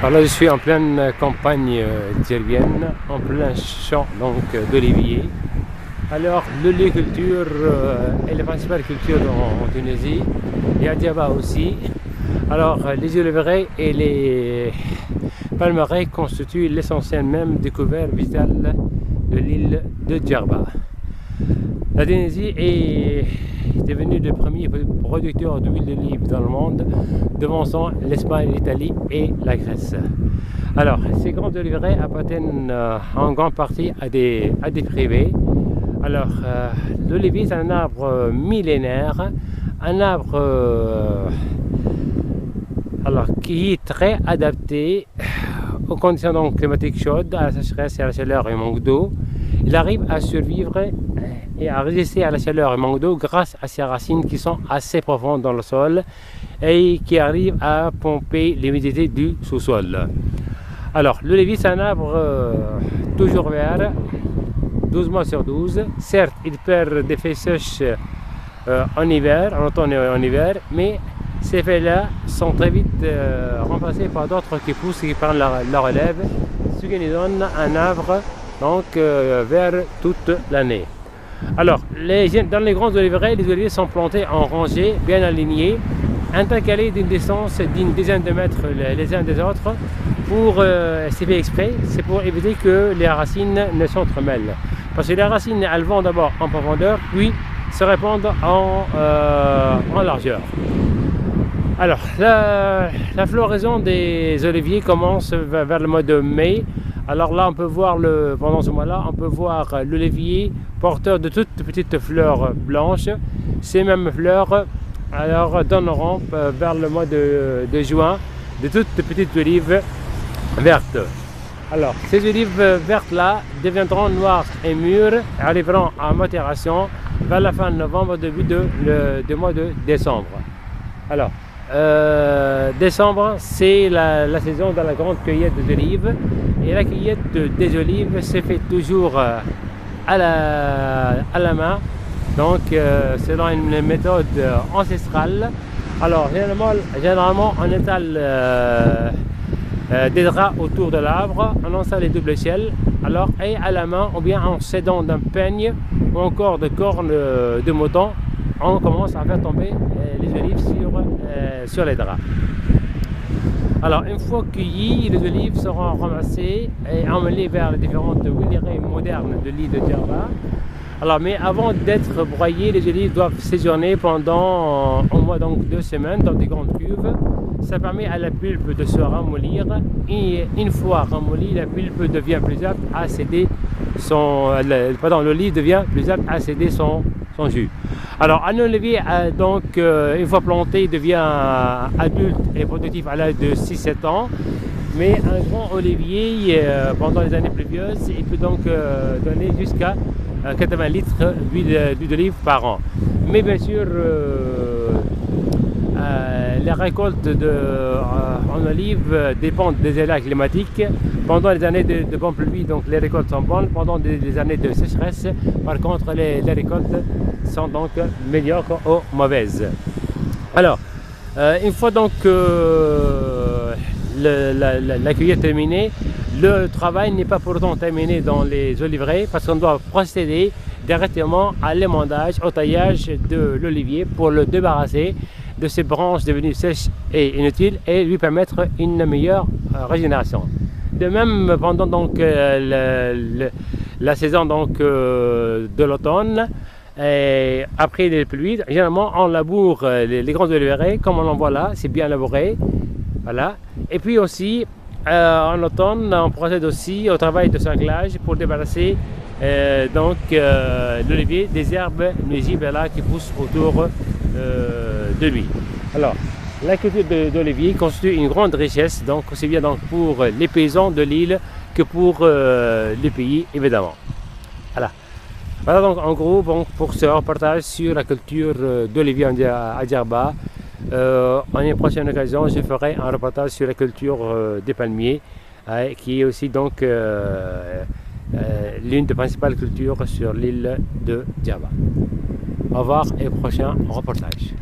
Alors là, je suis en pleine campagne djérienne, en plein champ d'oliviers. Alors, l'oléiculture est la principale culture en Tunisie et à Djerba aussi. Alors, les oliveraies et les palmeraies constituent l'essentiel même du couvert vital de l'île de Djerba. La Tunisie est devenue le premier producteur d'huile d'olive dans le monde, devançant l'Espagne, l'Italie et la Grèce. Alors, ces grandes oliveraies appartiennent en grande partie à des privés. Alors, l'olivier est un arbre millénaire, un arbre qui est très adapté aux conditions climatiques chaudes, à la sécheresse et à la chaleur et au manque d'eau. Il arrive à survivre et à résister à la chaleur et au manque d'eau grâce à ses racines qui sont assez profondes dans le sol et qui arrivent à pomper l'humidité du sous-sol. Alors, l'olivier, c'est un arbre toujours vert, 12 mois sur 12. Certes, il perd des feuilles sèches en hiver, en automne et en hiver, mais ces feuilles-là sont très vite remplacées par d'autres qui poussent et qui prennent la relève, ce qui nous donne un arbre vert toute l'année. Alors, dans les grandes oliveraies, les oliviers sont plantés en rangées, bien alignés, intercalés d'une distance d'une dizaine de mètres les uns des autres. C'est fait exprès, c'est pour éviter que les racines ne s'entremêlent. Parce que les racines, elles vont d'abord en profondeur, puis se répandent en largeur. Alors, la floraison des oliviers commence vers le mois de mai. Alors là, on peut voir pendant ce mois-là, on peut voir l'olivier porteur de toutes petites fleurs blanches. Ces mêmes fleurs donneront vers le mois de juin de toutes petites olives vertes. Alors, ces olives vertes-là deviendront noires et mûres, arriveront à maturation vers la fin de novembre, début du mois de décembre. Alors, décembre, c'est la saison de la grande cueillette des olives. Et la cueillette des olives se fait toujours à la main, donc selon une méthode ancestrale. Alors, généralement on étale des draps autour de l'arbre, on installe les doubles échelles, et à la main, ou bien en s'aidant d'un peigne ou encore de cornes de mouton, on commence à faire tomber les olives sur les draps. Alors, une fois cueillies, les olives seront ramassées et emmenées vers les différentes huileries modernes de l'île de Djerba. Alors, mais avant d'être broyées, les olives doivent séjourner pendant au moins 2 semaines dans des grandes cuves. Ça permet à la pulpe de se ramollir et une fois ramollie, la pulpe devient plus apte à céder l'olive devient plus apte à céder son jus. Alors, un olivier, une fois planté, devient adulte et productif à l'âge de 6-7 ans. Mais un grand olivier, pendant les années pluvieuses, il peut donc donner jusqu'à 80 litres d'huile d'olive par an. Mais bien sûr, les récoltes en olive dépendent des aléas climatiques. Pendant les années de bonnes pluies, les récoltes sont bonnes. Pendant les années de sécheresse, par contre, les récoltes sont donc médiocres ou mauvaises. Alors, une fois la cueillette terminée, le travail n'est pas pourtant terminé dans les oliveraies parce qu'on doit procéder directement à l'émondage, au taillage de l'olivier pour le débarrasser de ses branches devenues sèches et inutiles et lui permettre une meilleure régénération. De même, pendant la saison de l'automne, et après les pluies, généralement on laboure les grandes oliveraies comme on en voit là, c'est bien labouré. Voilà. Et puis aussi, en automne, on procède aussi au travail de cerclage pour débarrasser l'olivier des herbes nuisibles qui poussent autour de lui. Alors, la culture d'olivier constitue une grande richesse, aussi bien pour les paysans de l'île que pour les pays, évidemment. Voilà donc en gros pour ce reportage sur la culture d'olivier à Djerba. En une prochaine occasion, je ferai un reportage sur la culture des palmiers, qui est aussi l'une des principales cultures sur l'île de Djerba. Au revoir et prochain reportage.